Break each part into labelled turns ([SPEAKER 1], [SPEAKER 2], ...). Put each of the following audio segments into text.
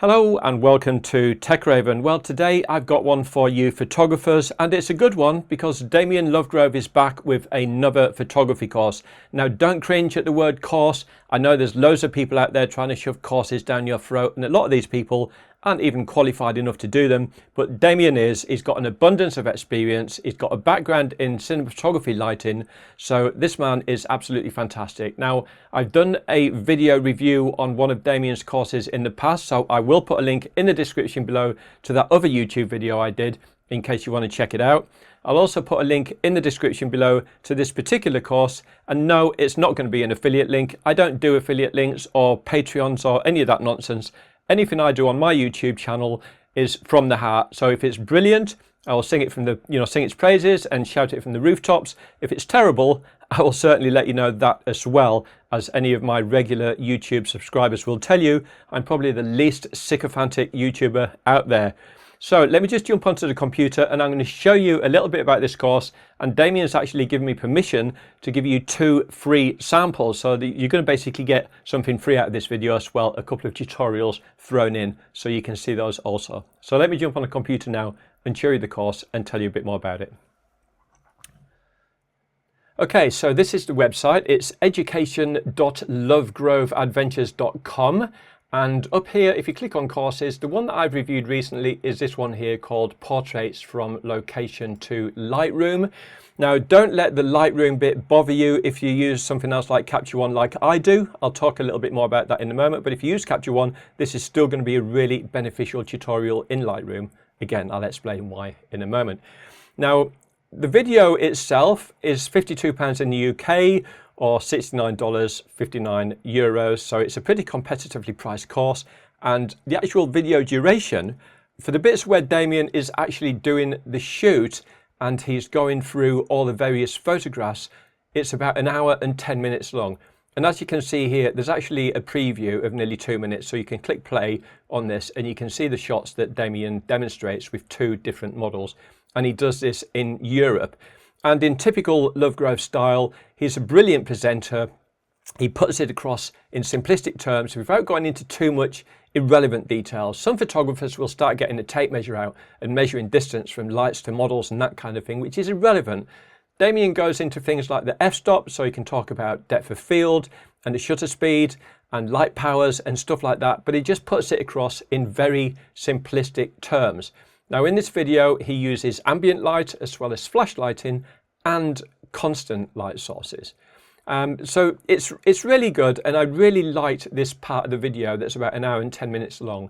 [SPEAKER 1] Hello and welcome to TechRaven. Well, today I've got one for you photographers, and it's a good one because Damien Lovegrove is back with another photography course. Now, don't cringe at the word course. I know there's loads of people out there trying to shove courses down your throat, and a lot of these people aren't even qualified enough to do them, but Damien is. He's got an abundance of experience. He's got a background in cinematography lighting, so this man is absolutely fantastic. Now, I've done a video review on one of Damien's courses in the past, so I will put a link in the description below to that other YouTube video I did in case you want to check it out. I'll also put a link in the description below to this particular course, and no, it's not going to be an affiliate link. I don't do affiliate links or Patreons or any of that nonsense. Anything I do on my YouTube channel is from the heart. So if it's brilliant, I will sing it from the, sing its praises and shout it from the rooftops. If it's terrible, I will certainly let you know that as well, as any of my regular YouTube subscribers will tell you. I'm probably the least sycophantic YouTuber out there. So let me just jump onto the computer and I'm going to show you a little bit about this course. And Damien's actually given me permission to give you 2 free samples. So you're going to basically get something free out of this video as well, a couple of tutorials thrown in so you can see those also. So let me jump on the computer now and show you the course and tell you a bit more about it. Okay, so this is the website. It's education.lovegroveadventures.com. And up here, if you click on courses, the one that I've reviewed recently is this one here called Portraits from Location to Lightroom. Now, don't let the Lightroom bit bother you if you use something else like Capture One like I do. I'll talk a little bit more about that in a moment. But if you use Capture One, this is still going to be a really beneficial tutorial in Lightroom. Again, I'll explain why in a moment. Now, the video itself is £52 in the UK, or $69, 59 euros. So it's a pretty competitively priced course. And the actual video duration, for the bits where Damien is actually doing the shoot and he's going through all the various photographs, it's about 1 hour and 10 minutes long. And as you can see here, there's actually a preview of nearly 2 minutes. So you can click play on this and you can see the shots that Damien demonstrates with 2 different models. And he does this in Europe. And in typical Lovegrove style, he's a brilliant presenter. He puts it across in simplistic terms without going into too much irrelevant details. Some photographers will start getting a tape measure out and measuring distance from lights to models and that kind of thing, which is irrelevant. Damien goes into things like the f-stop, so he can talk about depth of field and the shutter speed and light powers and stuff like that, but he just puts it across in very simplistic terms. Now in this video, he uses ambient light as well as flash lighting and constant light sources. So it's really good, and I really liked this part of the video that's about 1 hour and 10 minutes long.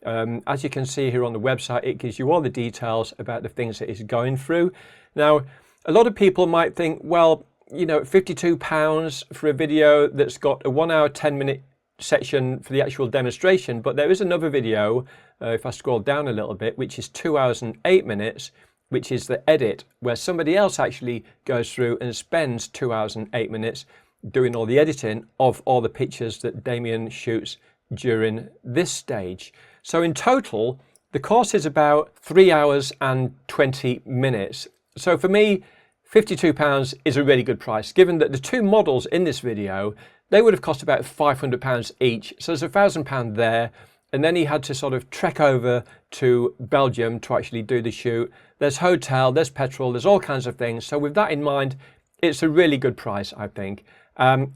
[SPEAKER 1] As you can see here on the website, it gives you all the details about the things that he's going through. Now, a lot of people might think, well, £52 for a video that's got a 1 hour, 10 minute section for the actual demonstration, but there is another video, if I scroll down a little bit, which is 2 hours and 8 minutes, which is the edit, where somebody else actually goes through and spends 2 hours and 8 minutes doing all the editing of all the pictures that Damien shoots during this stage. So in total, the course is about 3 hours and 20 minutes. So for me, £52 is a really good price, given that the 2 models in this video, they would have cost about £500 each. So there's £1,000 there. And then he had to sort of trek over to Belgium to actually do the shoot. There's hotel, there's petrol, there's all kinds of things. So with that in mind, it's a really good price, I think.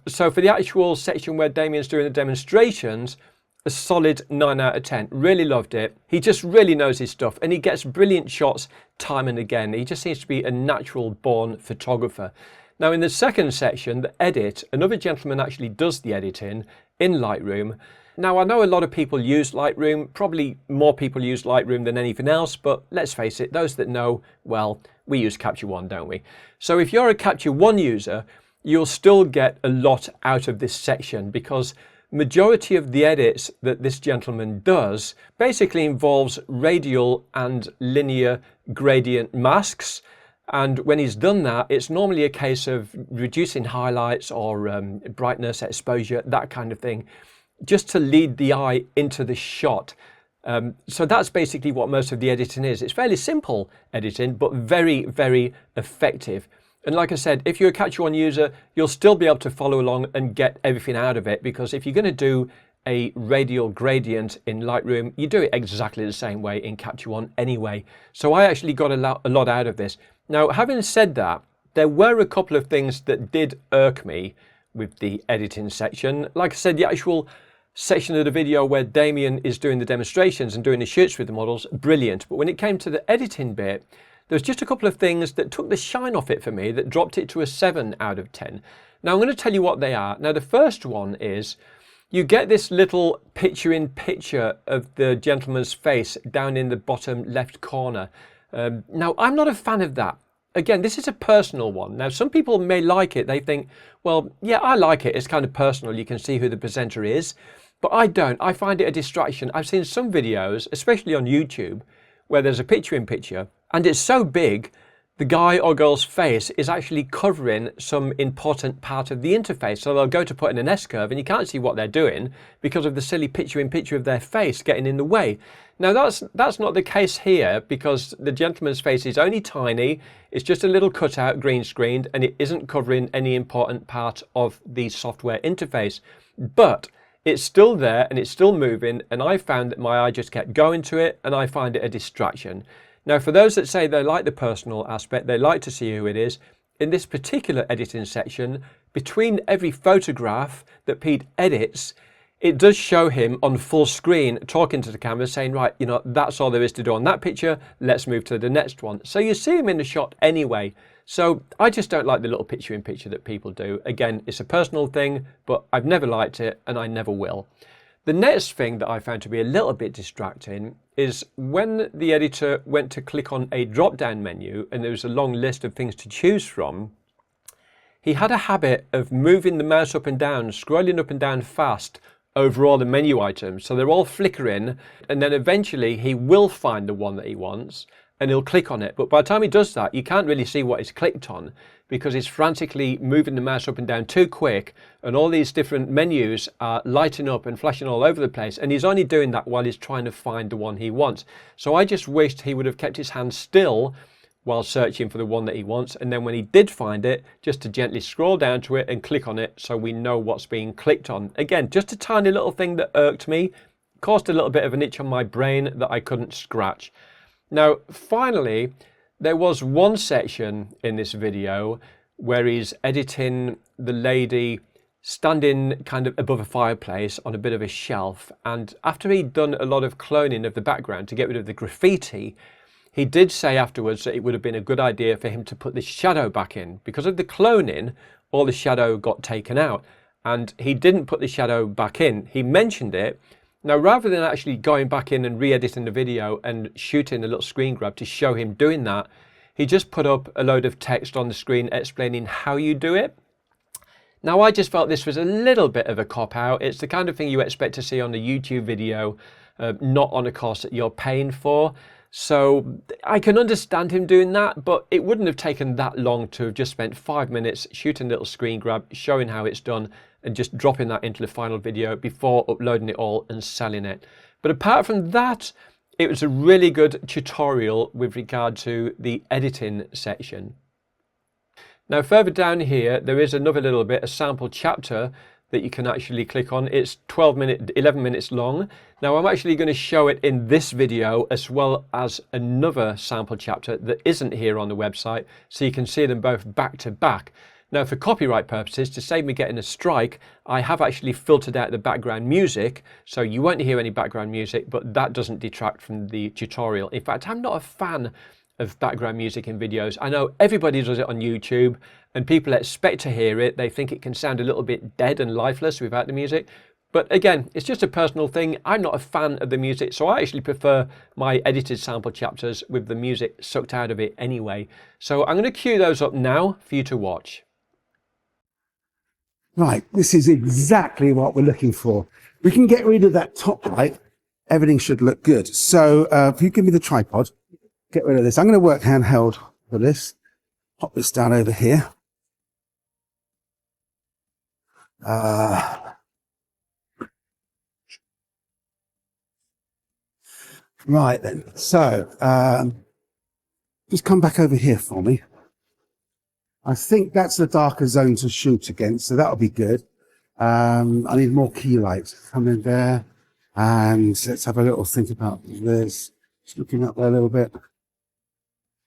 [SPEAKER 1] So for the actual section where Damien's doing the demonstrations, a solid 9 out of 10. Really loved it. He just really knows his stuff and he gets brilliant shots time and again. He just seems to be a natural born photographer. Now in the second section, the edit, another gentleman actually does the editing in Lightroom. Now, I know a lot of people use Lightroom, probably more people use Lightroom than anything else, but let's face it, those that know, well, we use Capture One, don't we? So if you're a Capture One user, you'll still get a lot out of this section because majority of the edits that this gentleman does basically involves radial and linear gradient masks. And when he's done that, it's normally a case of reducing highlights or brightness, exposure, that kind of thing, just to lead the eye into the shot. So that's basically what most of the editing is. It's fairly simple editing, but very, very effective. And like I said, if you're a Capture One user, you'll still be able to follow along and get everything out of it, because if you're going to do a radial gradient in Lightroom, you do it exactly the same way in Capture One anyway. So I actually got a lot out of this. Now, having said that, there were a couple of things that did irk me with the editing section. Like I said, the actual section of the video where Damien is doing the demonstrations and doing the shoots with the models, brilliant. But when it came to the editing bit, there's just a couple of things that took the shine off it for me, that dropped it to a 7 out of 10. Now, I'm going to tell you what they are. Now, the first one is you get this little picture-in-picture of the gentleman's face down in the bottom left corner. Now, I'm not a fan of that. Again, this is a personal one. Now, some people may like it. They think, well, yeah, I like it. It's kind of personal. You can see who the presenter is. But I don't. I find it a distraction. I've seen some videos, especially on YouTube, where there's a picture-in-picture, and it's so big, the guy or girl's face is actually covering some important part of the interface. So they'll go to put in an S-curve and you can't see what they're doing because of the silly picture-in-picture of their face getting in the way. Now that's not the case here, because the gentleman's face is only tiny. It's just a little cutout, green screened, and it isn't covering any important part of the software interface. But it's still there and it's still moving, and I found that my eye just kept going to it, and I find it a distraction. Now, for those that say they like the personal aspect, they like to see who it is, in this particular editing section, between every photograph that Pete edits, it does show him on full screen talking to the camera saying, right, you know, that's all there is to do on that picture, let's move to the next one. So you see him in the shot anyway. So I just don't like the little picture-in-picture that people do. Again, it's a personal thing, but I've never liked it and I never will. The next thing that I found to be a little bit distracting is when the editor went to click on a drop-down menu and there was a long list of things to choose from, he had a habit of moving the mouse up and down, scrolling up and down fast over all the menu items. So they're all flickering, and then eventually he will find the one that he wants and he'll click on it. But by the time he does that, you can't really see what he's clicked on because he's frantically moving the mouse up and down too quick, and all these different menus are lighting up and flashing all over the place, and he's only doing that while he's trying to find the one he wants. So I just wished he would have kept his hand still while searching for the one that he wants, and then when he did find it, just to gently scroll down to it and click on it so we know what's being clicked on. Again, just a tiny little thing that irked me, caused a little bit of an itch on my brain that I couldn't scratch. Now, finally, there was one section in this video where he's editing the lady standing kind of above a fireplace on a bit of a shelf, and after he'd done a lot of cloning of the background to get rid of the graffiti, he did say afterwards that it would have been a good idea for him to put the shadow back in. Because of the cloning, all the shadow got taken out, and he didn't put the shadow back in. He mentioned it. Now, rather than actually going back in and re-editing the video and shooting a little screen grab to show him doing that, he just put up a load of text on the screen explaining how you do it. Now, I just felt this was a little bit of a cop-out. It's the kind of thing you expect to see on a YouTube video, not on a course that you're paying for. So I can understand him doing that, but it wouldn't have taken that long to have just spent 5 minutes shooting a little screen grab, showing how it's done, and just dropping that into the final video before uploading it all and selling it. But apart from that, it was a really good tutorial with regard to the editing section. Now, further down here, there is another little bit, a sample chapter that you can actually click on. It's 11 minutes long. Now, I'm actually going to show it in this video as well as another sample chapter that isn't here on the website, so you can see them both back to back. Now, for copyright purposes, to save me getting a strike, I have actually filtered out the background music, so you won't hear any background music, but that doesn't detract from the tutorial. In fact, I'm not a fan of background music in videos. I know everybody does it on YouTube and people expect to hear it. They think it can sound a little bit dead and lifeless without the music. But again, it's just a personal thing. I'm not a fan of the music, so I actually prefer my edited sample chapters with the music sucked out of it anyway. So I'm going to cue those up now for you to watch.
[SPEAKER 2] Right, this is exactly what we're looking for. We can get rid of that top light. Everything should look good. So if you give me the tripod, get rid of this. I'm going to work handheld for this. Pop this down over here. Right then, so just come back over here for me. I think that's the darker zone to shoot against, so that'll be good. I need more key lights. Come in there, and let's have a little think about this. Just looking up there a little bit.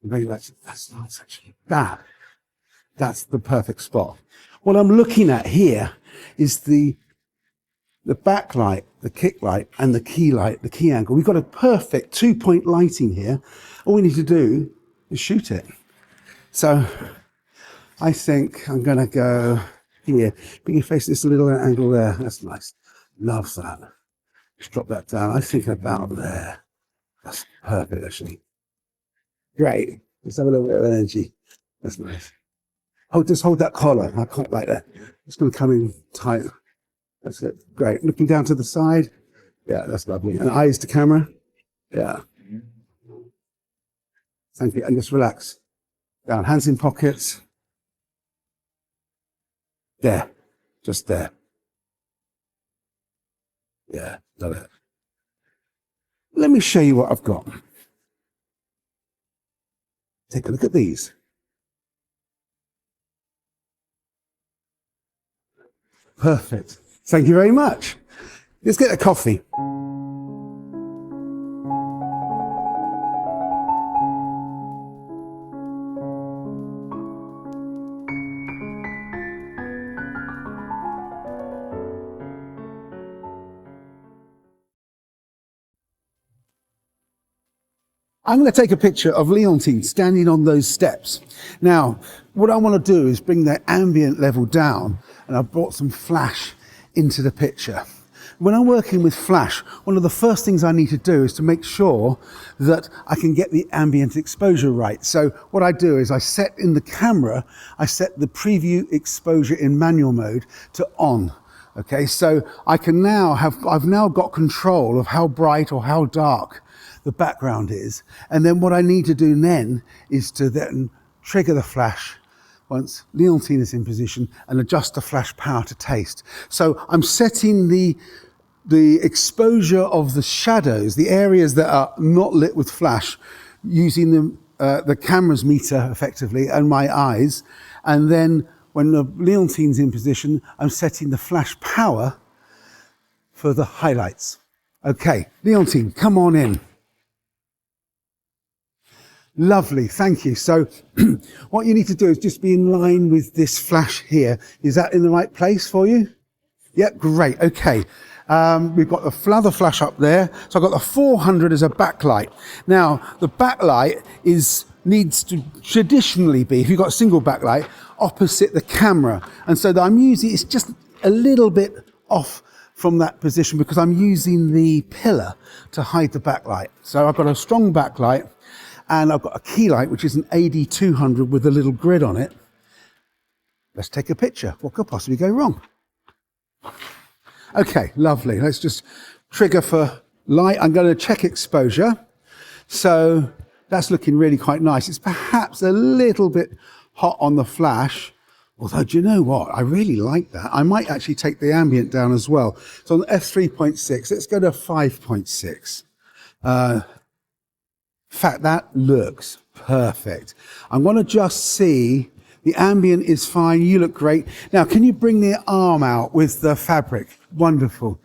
[SPEAKER 2] Maybe that's nice actually. That's the perfect spot. What I'm looking at here is the backlight, the kick light, and the key light, the key angle. We've got a perfect 2-point lighting here. All we need to do is shoot it. So I think I'm going to go here. Bring your face this little angle there. That's nice. Love that. Just drop that down. I think about there. That's perfect, actually. Great. Let's have a little bit of energy. That's nice. Oh, just hold that collar. I quite like that. It's going to come in tight. That's it. Great. Looking down to the side. Yeah, that's lovely. And eyes to camera. Yeah. Thank you. And just relax. Down. Hands in pockets. There. Just there. Yeah. Love it. Let me show you what I've got. Take a look at these. Perfect. Thank you very much. Let's get a coffee. I'm going to take a picture of Leontine standing on those steps. Now, what I want to do is bring the ambient level down, and I've brought some flash into the picture. When I'm working with flash, one of the first things I need to do is to make sure that I can get the ambient exposure right. So what I do is I set in the camera, I set the preview exposure in manual mode to on. Okay, so I've now got control of how bright or how dark the background is. And then what I need to do then is to then trigger the flash once Leontine is in position and adjust the flash power to taste. So I'm setting the exposure of the shadows, the areas that are not lit with flash, using the camera's meter effectively and my eyes. And then when the Leontine's in position, I'm setting the flash power for the highlights. Okay, Leontine, come on in. Lovely, thank you. So what you need to do is just be in line with this flash here. Is that in the right place for you? Yep, great, okay. We've got the other flash up there. So I've got the 400 as a backlight. Now, the backlight needs to traditionally be, if you've got a single backlight, opposite the camera. And so that I'm using, it's just a little bit off from that position because I'm using the pillar to hide the backlight. So I've got a strong backlight, and I've got a key light, which is an AD200 with a little grid on it. Let's take a picture. What could possibly go wrong? Okay, lovely. Let's just trigger for light. I'm going to check exposure. So that's looking really quite nice. It's perhaps a little bit hot on the flash. Although, do you know what? I really like that. I might actually take the ambient down as well. So on f3.6, let's go to 5.6. In fact, that looks perfect. I'm going to just see the ambient is fine. You look great. Now, can you bring the arm out with the fabric? Wonderful.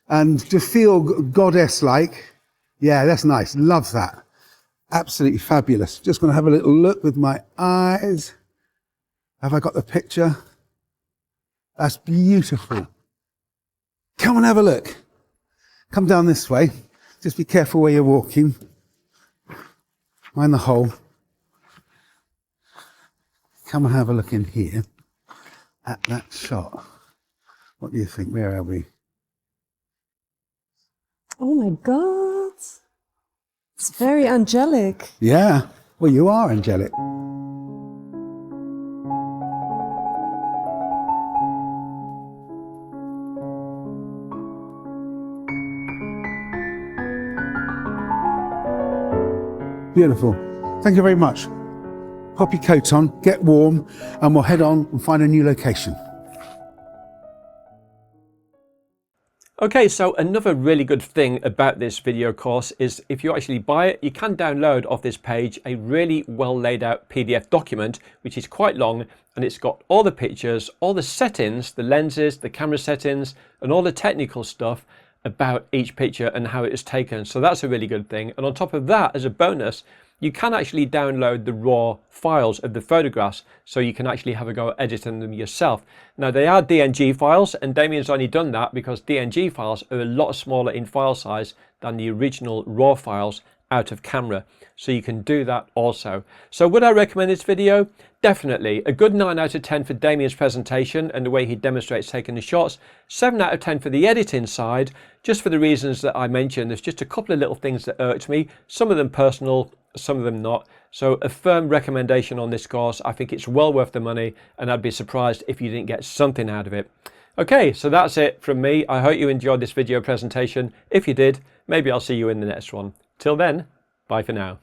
[SPEAKER 2] And to feel goddess-like. Yeah, that's nice. Love that. Absolutely fabulous. Just going to have a little look with my eyes. Have I got the picture? That's beautiful. Come and have a look. Come down this way. Just be careful where you're walking. Mind the hole. Come and have a look in here at that shot. What do you think? Where are we?
[SPEAKER 3] Oh my God. It's very angelic.
[SPEAKER 2] Yeah. Well, you are angelic. Beautiful. Thank you very much. Pop your coat on, get warm, and we'll head on and find a new location.
[SPEAKER 1] Okay, so another really good thing about this video course is if you actually buy it, you can download off this page a really well laid out PDF document, which is quite long, and it's got all the pictures, all the settings, the lenses, the camera settings, and all the technical stuff about each picture and how it is taken. So that's a really good thing. And on top of that, as a bonus, you can actually download the raw files of the photographs, so you can actually have a go at editing them yourself. Now they are DNG files, and Damien's only done that because DNG files are a lot smaller in file size than the original raw files out of camera, so you can do that also. So would I recommend this video? Definitely. A good 9 out of 10 for Damien's presentation and the way he demonstrates taking the shots. 7 out of 10 for the editing side, just for the reasons that I mentioned. There's just a couple of little things that irked me, some of them personal, some of them not. So a firm recommendation on this course. I think it's well worth the money, and I'd be surprised if you didn't get something out of it. Okay, so that's it from me. I hope you enjoyed this video presentation. If you did, maybe I'll see you in the next one. Till then, bye for now.